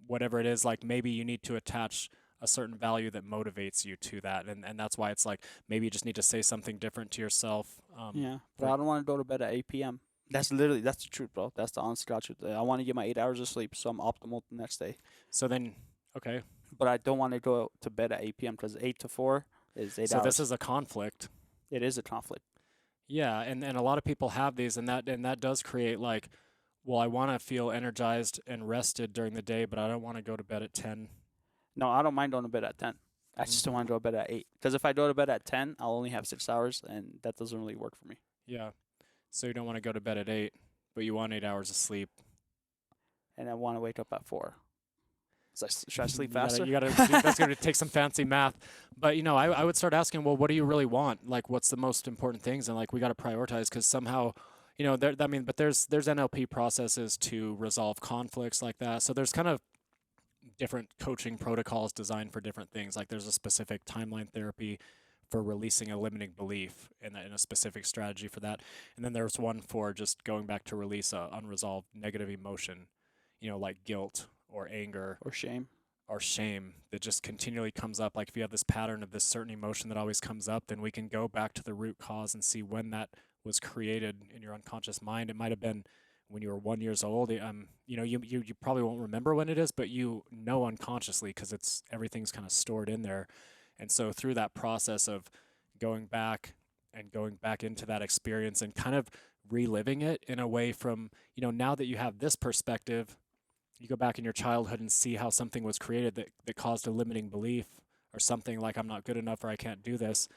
whatever it is, like maybe you need to attach a certain value that motivates you to that. And that's why it's like maybe you just need to say something different to yourself. Yeah, but I don't want to go to bed at 8 p.m. That's the truth, bro. That's the honest God truth. I want to get my 8 hours of sleep so I'm optimal the next day. So then, okay. But I don't want to go to bed at 8 p.m. because 8 to 4 is 8 hours. So this is a conflict. It is a conflict. Yeah, and a lot of people have these, and that does create like, well, I want to feel energized and rested during the day, but I don't want to go to bed at 10. No, I don't mind going to bed at 10. I just don't want to go to bed at 8. Because if I go to bed at 10, I'll only have 6 hours, and that doesn't really work for me. Yeah. So you don't want to go to bed at 8, but you want 8 hours of sleep. And I want to wake up at 4. Should I sleep faster? That's going to take some fancy math. But, I would start asking, well, what do you really want? Like, what's the most important things? And, like, we got to prioritize because somehow, but there's NLP processes to resolve conflicts like that. So there's kind of different coaching protocols designed for different things. Like there's a specific timeline therapy for releasing a limiting belief and a specific strategy for that. And then there's one for just going back to release a unresolved negative emotion, like guilt or anger Or shame. or shame that just continually comes up. Like if you have this pattern of this certain emotion that always comes up, then we can go back to the root cause and see when that was created in your unconscious mind. It might have been when you were 1 year old. You probably won't remember when it is, but unconsciously because everything's kind of stored in there. And so through that process of going back into that experience and kind of reliving it in a way from, now that you have this perspective, you go back in your childhood and see how something was created that caused a limiting belief or something like I'm not good enough or I can't do this.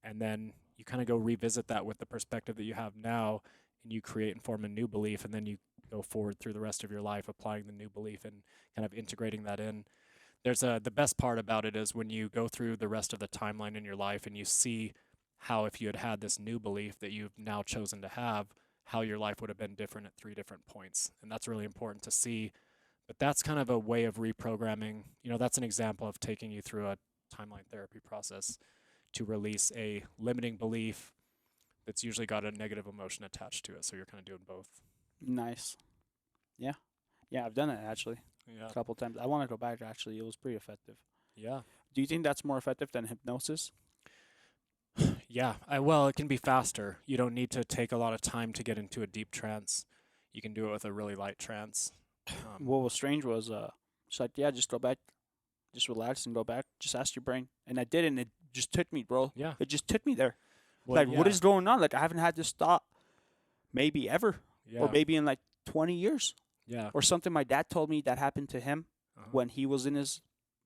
And then you kind of go revisit that with the perspective that you have now and you create and form a new belief. And then you go forward through the rest of your life applying the new belief and kind of integrating that in. The best part about it is when you go through the rest of the timeline in your life and you see how if you had this new belief that you've now chosen to have, how your life would have been different at 3 different points. And that's really important to see. But that's kind of a way of reprogramming. That's an example of taking you through a timeline therapy process to release a limiting belief that's usually got a negative emotion attached to it. So you're kind of doing both. Nice. Yeah. Yeah, I've done it actually Yeah. a couple times. I want to go back actually. It was pretty effective. Yeah. Do you think that's more effective than hypnosis? Yeah. Well, it can be faster. You don't need to take a lot of time to get into a deep trance. You can do it with a really light trance. What was strange was she's like, yeah, just go back, just relax and go back. Just ask your brain. And I did, and it just took me, bro. Yeah. It just took me there. Well, Like, what is going on? Like, I haven't had this thought maybe ever, Yeah. or maybe in like 20 years, Yeah. or something my dad told me that happened to him Uh-huh. when he was in his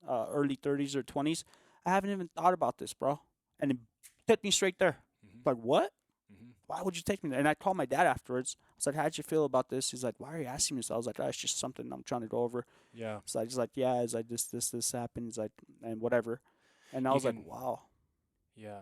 early 30s or 20s. I haven't even thought about this, bro. And it took me straight there. Mhm. Like, what? Mhm. Why would you take me there? And I called my dad afterwards. I was like, how'd you feel about this? He's like, why are you asking me this? I was like, oh, it's just something I'm trying to go over. Yeah. So I just like, yeah, it's like this happened. He's like, and whatever. And I You was can- like, wow. Yeah.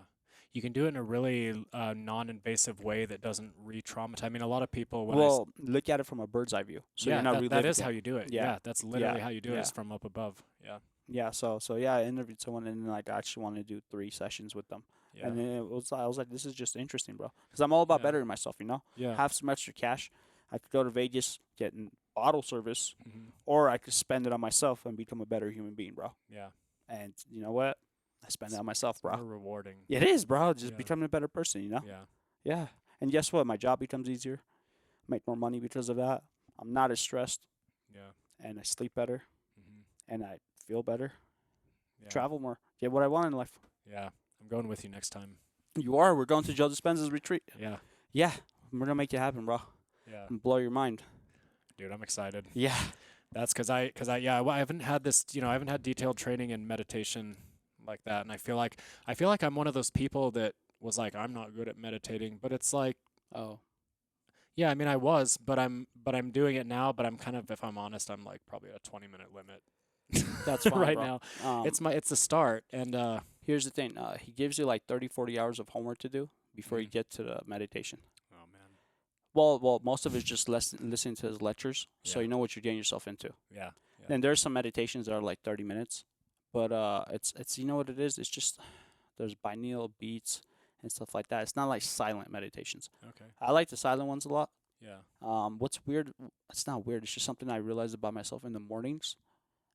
You can do it in a really non-invasive way that doesn't re-traumatize. I mean, a lot of people Well, look at it from a bird's eye view. So yeah, you're not that reliving is it. how you do it. Yeah. Yeah, that's literally Yeah. how you do it is Yeah. from up above. Yeah. Yeah, so yeah, I interviewed someone and like I actually wanted to do 3 sessions with them. Yeah. And then I was like, this is just interesting, bro. Because I'm all about Yeah. bettering myself, you know? Yeah. Have some extra cash. I could go to Vegas, get bottle service, Mhm. or I could spend it on myself and become a better human being, bro. Yeah. And you know what? I spend it on myself, More bro. rewarding. It is, bro. Just Yeah. becoming a better person, you know? Yeah. Yeah. And guess what? My job becomes easier. Make more money because of that. I'm not as stressed, Yeah. and I sleep better, Mhm. and I feel better. Yeah. Travel more. Get what I want in life. Yeah. I'm going with you next time. You are. We're going to Joe Dispenza's retreat. Yeah. Yeah, we're gonna make it happen, bro. Yeah. And blow your mind. Dude, I'm excited. Yeah. That's because I haven't had this, I haven't had detailed training in meditation like that. And I feel like I'm one of those people that was like, I'm not good at meditating, but it's like, Oh. yeah, I mean, I was, but I'm doing it now, but I'm kind of, if I'm honest, I'm like probably at a 20-minute limit. That's fine, right bro. now. It's a start. And, Here's the thing. He gives you like 30, 40 hours of homework to do before you Mhm. get to the meditation. oh man. Well, most of it's just listening to his lectures, so Yeah. you know what you're getting yourself into. Yeah. Yeah. Then there's some meditations that are like 30 minutes, but it's you know what it is. It's just there's binaural beats and stuff like that. It's not like silent meditations. Okay. I like the silent ones a lot. Yeah. What's weird? It's not weird. It's just something I realized about myself in the mornings.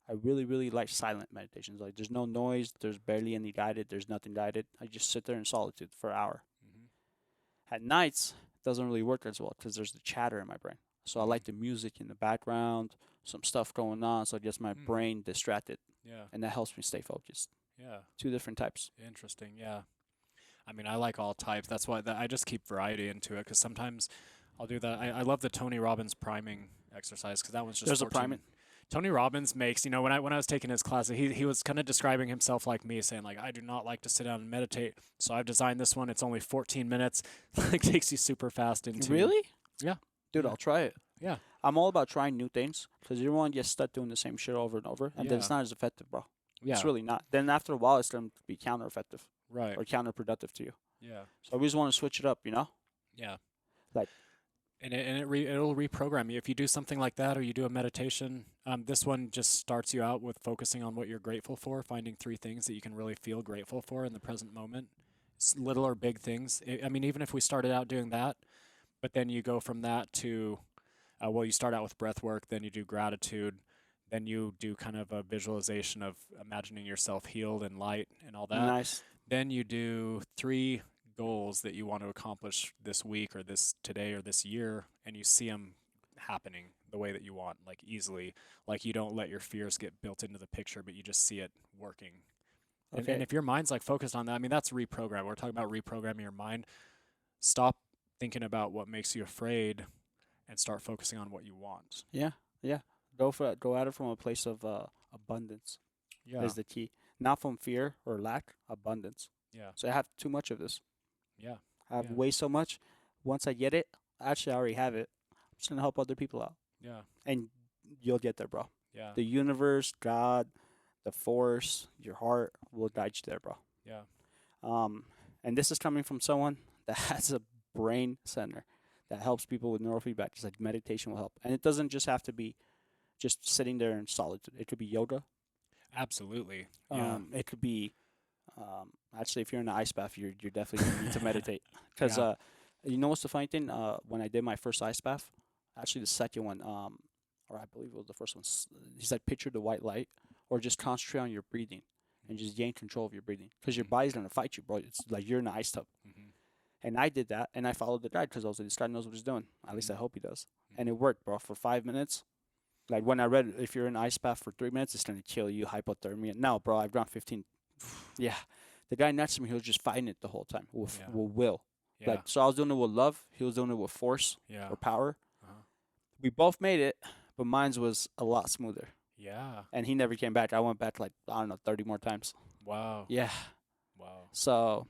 I really, really like silent meditations. Like there's no noise. There's barely any guided. There's nothing guided. I just sit there in solitude for an hour. Mm-hmm. At nights, it doesn't really work as well because there's the chatter in my brain. So I like the music in the background, some stuff going on, so it gets my brain distracted, Yeah. and that helps me stay focused. Yeah. 2 different types. Interesting. Yeah. I mean, I like all types. That's why I just keep variety into it because sometimes I'll do that. I love the Tony Robbins priming exercise because that one's just There's a 14 priming. Tony Robbins makes, when I was taking his class, he was kind of describing himself like me, saying like, I do not like to sit down and meditate, so I've designed this one. It's only 14 minutes. Like takes you super fast into. Really? Yeah. Dude, Yeah. I'll try it. Yeah. I'm all about trying new things because you don't want to get stuck doing the same shit over and over, and then it's Yeah. not as effective, bro. Yeah. It's really not. Then after a while, it's going to be counter-effective Right. or counterproductive to you. Yeah. So I always want to switch it up, you know? Yeah. Like, it'll reprogram you if you do something like that, or you do a meditation. This one just starts you out with focusing on what you're grateful for, finding 3 things that you can really feel grateful for in the present moment, little or big things. I mean, even if we started out doing that, but then you go from that to, well, you start out with breath work, then you do gratitude, then you do kind of a visualization of imagining yourself healed and light and all that. Nice. Then you do 3 goals that you want to accomplish this week or this today or this year, and you see them happening the way that you want, like easily. Like you don't let your fears get built into the picture, but you just see it working. And Okay. if your mind's like focused on that, I mean, that's reprogram. We're talking about reprogramming your mind. Stop thinking about what makes you afraid and start focusing on what you want. Yeah. Yeah. Go at it from a place of abundance Yeah, is the key. Not from fear or lack, abundance. yeah, So I have too much of this. yeah, I have yeah, way so much. Once I get it, actually I already have it. I'm just gonna help other people out. yeah, And you'll get there, bro. yeah, The universe, God, the force, your heart will guide you there, bro. yeah, Um, and this is coming from someone that has a brain center that helps people with neurofeedback. Just like meditation will help, and it doesn't just have to be just sitting there in solitude. It could be yoga. absolutely. Yeah, It could be actually if you're in an ice bath, you're definitely gonna need to meditate. Because yeah, you know what's the funny thing? When I did my first ice bath, actually the second one, or I believe it was the first one. He said picture the white light, or just concentrate on your breathing, and just gain control of your breathing. Because your body's gonna fight you, bro. It's like you're in an ice tub. mm-hmm. And I did that, and I followed the guide because I was like, this guy knows what he's doing. At least I Mm-hmm. hope he does. And it worked, bro. For 5 minutes, like when I read, if you're in an ice bath for 3 minutes, it's gonna kill you, hypothermia. No, bro, I've gone 15. Yeah, the guy next to me, he was just fighting it the whole time Yeah, with will. yeah, Like, so I was doing it with love. He was doing it with force yeah, or power. uh-huh. We both made it, but mine's was a lot smoother. Yeah. And he never came back. I went back like I don't know, 30 more times. Wow, Yeah. wow. So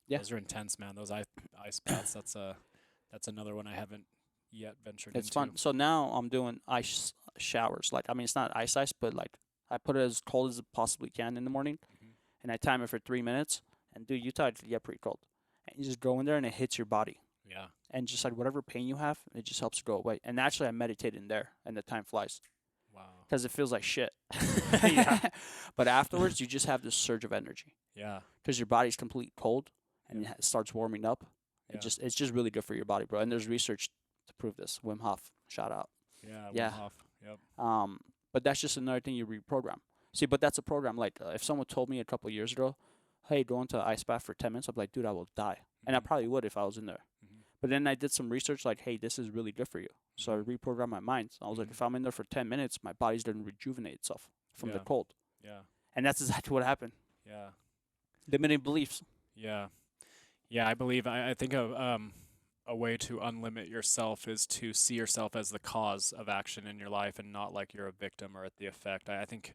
yeah, Those are intense, man. Those ice baths. That's another one I haven't yet ventured it's into. fun. So now I'm doing ice showers. Like I mean, it's not ice, but like I put it as cold as it possibly can in the morning, Hmm. and I time it for 3 minutes. And dude, you thought it get pretty cold, and you just go in there and it hits your body, Yeah. and just like whatever pain you have, it just helps go away. And actually, I meditate in there, and the time flies Wow. because it feels like shit. Yeah. But afterwards, you just have this surge of energy Yeah. because your body's complete cold, and Yeah. it starts warming up. Yeah. It's just really good for your body, bro. And there's research to prove this. Wim Hof, shout out. Yeah. Wim Yeah. Hof. Yep. But that's just another thing you reprogram. See, but that's a program. Like, if someone told me a couple years ago, hey, go into ice bath for 10 minutes, I'm like, dude, I will die. And I Mhm. probably would if I was in there. Mhm. But then I did some research, like, hey, this is really good for you. So I Mhm. reprogrammed my mind. So I was like, Mhm. if I'm in there for 10 minutes, my body's going to rejuvenate itself from the Yeah. cold. Yeah. And that's exactly what happened. Yeah. Limiting beliefs. Yeah. Yeah. I believe. I think a way to unlimit yourself is to see yourself as the cause of action in your life and not like you're a victim or at the effect. I think,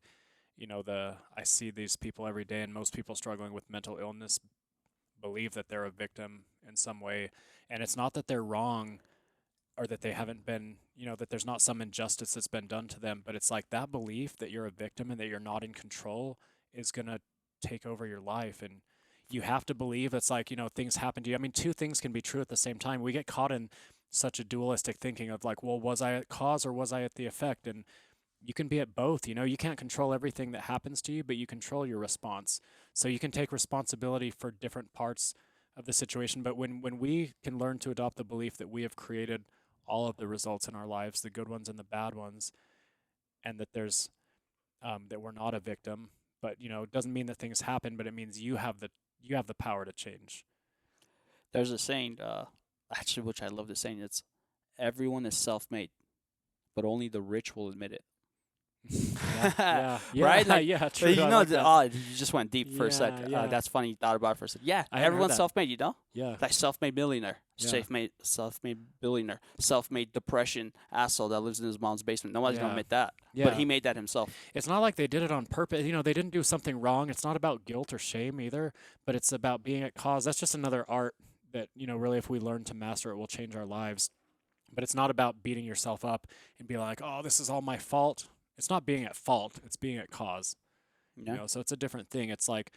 I see these people every day, and most people struggling with mental illness believe that they're a victim in some way. And it's not that they're wrong or that they haven't been, that there's not some injustice that's been done to them, but it's like that belief that you're a victim and that you're not in control is going to take over your life. And you have to believe it's like, things happen to you. I mean, 2 things can be true at the same time. We get caught in such a dualistic thinking of like, well, was I at cause or was I at the effect? And you can be at both. You can't control everything that happens to you, but you control your response. So you can take responsibility for different parts of the situation. But when we can learn to adopt the belief that we have created all of the results in our lives, the good ones and the bad ones, and that there's that we're not a victim, but it doesn't mean that things happen, but it means you have the power to change. There's a saying, actually, which I love the saying. It's everyone is self-made, but only the rich will admit it. Yeah, yeah, Right? yeah, Like, yeah. True. I you know, like that. oh, you just went deep for a sec. Yeah, yeah. That's funny. You thought about it for a second. Yeah, I hadn't heard everyone's that. self-made. You know, Yeah, like self-made millionaire, Yeah. self-made billionaire, self-made depression asshole that lives in his mom's basement. Nobody's gonna Yeah. admit that, yeah. but he made that himself. It's not like they did it on purpose. They didn't do something wrong. It's not about guilt or shame either, but it's about being at cause. That's just another art that, really, if we learn to master it, will change our lives. But it's not about beating yourself up and be like, oh, this is all my fault. It's not being at fault. It's being at cause. Yeah, So it's a different thing. It's like,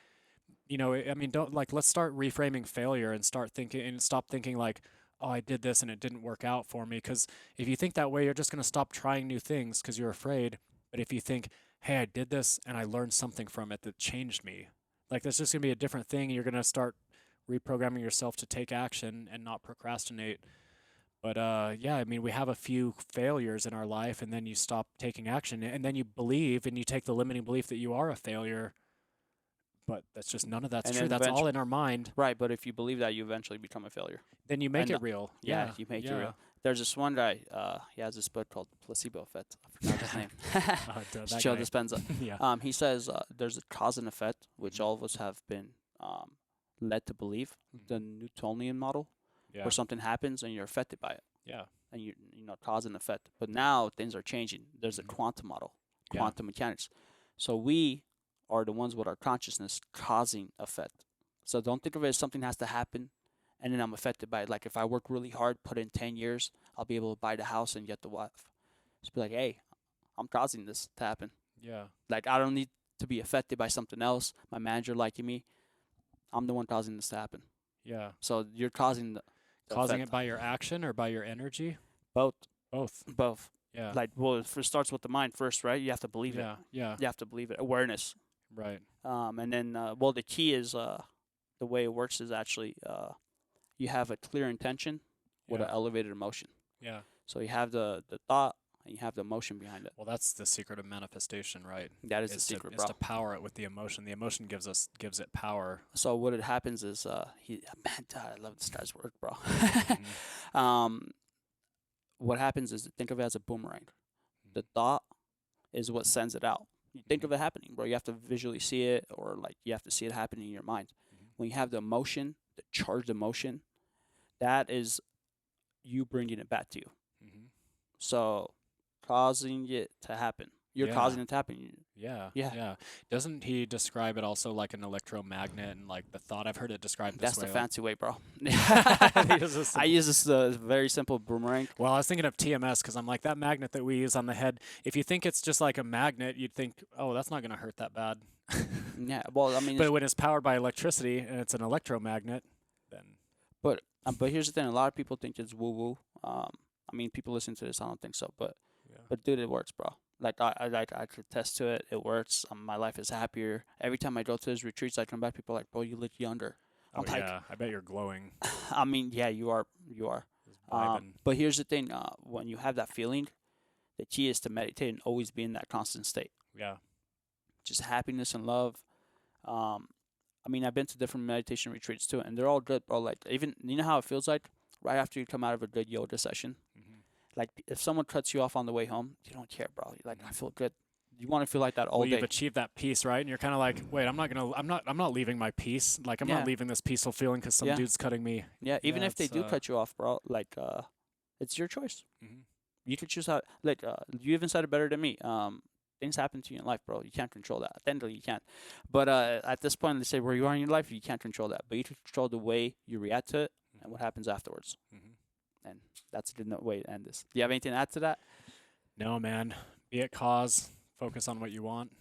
I mean, don't like, let's start reframing failure and start thinking and stop thinking like, oh, I did this and it didn't work out for me. Because if you think that way, you're just going to stop trying new things because you're afraid. But if you think, hey, I did this and I learned something from it that changed me, like that's just going to be a different thing. And you're going to start reprogramming yourself to take action and not procrastinate. But yeah, I mean, we have a few failures in our life, and then you stop taking action, and then you believe, and you take the limiting belief that you are a failure. But that's just none of that's And true. then That's all eventually, in our mind. right? But if you believe that, you eventually become a failure. Then you make And it real. yeah, Yeah, you make it yeah. real. There's this one guy. He has this book called Placebo Effect. I forgot his name. That Joe guy. Dispenza. Yeah. He says there's a cause and effect, which Mhm. all of us have been led to believe. The Newtonian model, Yeah. where something happens and you're affected by it, Yeah. and you know cause and effect. But now things are changing. There's a Mhm. quantum model, Yeah. quantum mechanics. So we are the ones with our consciousness causing effect. So don't think of it as something has to happen, and then I'm affected by it. Like if I work really hard, put in 10 years, I'll be able to buy the house and get the wife. Just be like, hey, I'm causing this to happen. Yeah. Like I don't need to be affected by something else. My manager liking me, I'm the one causing this to happen. Yeah. So you're causing the Causing effect. it by your action or by your energy? Both. Both. Both. Yeah. Like, well, it starts with the mind first, right? You have to believe it. Yeah. Yeah. You have to believe it. Awareness. Right. And then, well, the key is the way it works is actually you have a clear intention with an Yeah. elevated emotion. Yeah. So you have the thought and you have the emotion behind it. Well, that's the secret of manifestation, right? That is the Is secret, is bro. to power it with the emotion. The emotion gives it power. So what it happens is man, God, I love this guy's work, bro. Mhm. What happens is think of it as a boomerang. The thought is what sends it out. You think of it happening, bro. You have to visually see it, or like you have to see it happening in your mind. Mhm. When you have the emotion, the charged emotion, that is you bringing it back to you. Mhm. So causing it to happen. You're Yeah. causing it to happen. Yeah. Yeah. Yeah. Doesn't he describe it also like an electromagnet and like the thought? I've heard it described this That's way. the fancy way, bro. He uses I use this very simple boomerang. Well, I was thinking of TMS because I'm like, that magnet that we use on the head, if you think it's just like a magnet, you'd think, oh, that's not going to hurt that bad. Yeah. Well, I mean, But when it's powered by electricity and it's an electromagnet, then but here's the thing. A lot of people think it's woo woo. I mean, people listen to this. I don't think so, but yeah. dude, it works, bro. Like I could attest to it. It works. My life is happier. Every time I go to these retreats, I come back. People are like, bro, you look younger. Oh, I'm like, yeah. I bet you're glowing. I mean, yeah, you are. You are. Just vibing. But here's the thing. When you have that feeling, the key is to meditate and always be in that constant state. Yeah. Just happiness and love. I mean, I've been to different meditation retreats too, and they're all good, bro. Like, even, you know how it feels like right after you come out of a good yoga session? Mhm. Like, if someone cuts you off on the way home, you don't care, bro. You're like, I feel good. You want to feel like that all Well, day. you've achieved that peace, right? And you're kind of like, wait, I'm not leaving my peace. Like, I'm Yeah. not leaving this peaceful feeling because some Yeah. dude's cutting me. Yeah, even Yeah, if they it's, do cut you off, bro, like, it's your choice. Mhm. You can choose how, like, you even said it better than me. Things happen to you in life, bro. You can't control that. Technically, you can't. But at this point, let's say where you are in your life, you can't control that. But you can control the way you react to it and what happens afterwards. Mhm. And that's a good way to end this. Do you have anything to add to that? No, man. Be at cause. Focus on what you want.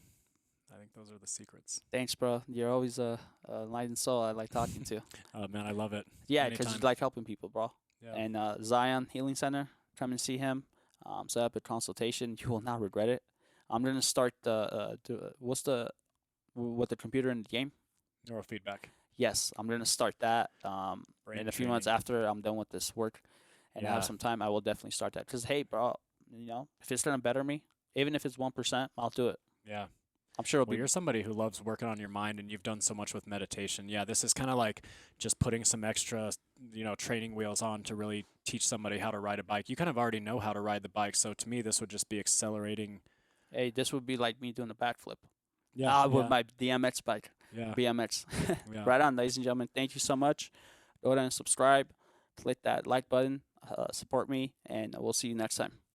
I think those are the secrets. Thanks, bro. You're always a enlightened soul I like talking to. Man, I love it. Yeah, because you Anytime. like helping people, bro. Yeah. And Zion Healing Center, come and see him. Set up a consultation. You will not regret it. I'm gonna start with the computer in the game. Neurofeedback. Yes, I'm gonna start that. Brain In a few months training. after I'm done with this work, and I Yeah. have some time, I will definitely start that. Cause hey, bro, if it's gonna better me, even if it's 1%, I'll do it. Yeah. I'm sure it'll Well, be. you're somebody who loves working on your mind, and you've done so much with meditation. Yeah, this is kind of like just putting some extra, training wheels on to really teach somebody how to ride a bike. You kind of already know how to ride the bike, so to me, this would just be accelerating. Hey, this would be like me doing a backflip. Yeah, With my DMX bike. yeah, BMX. yeah. Right on, ladies and gentlemen. Thank you so much. Go ahead and subscribe. Click that like button. Support me, and we'll see you next time.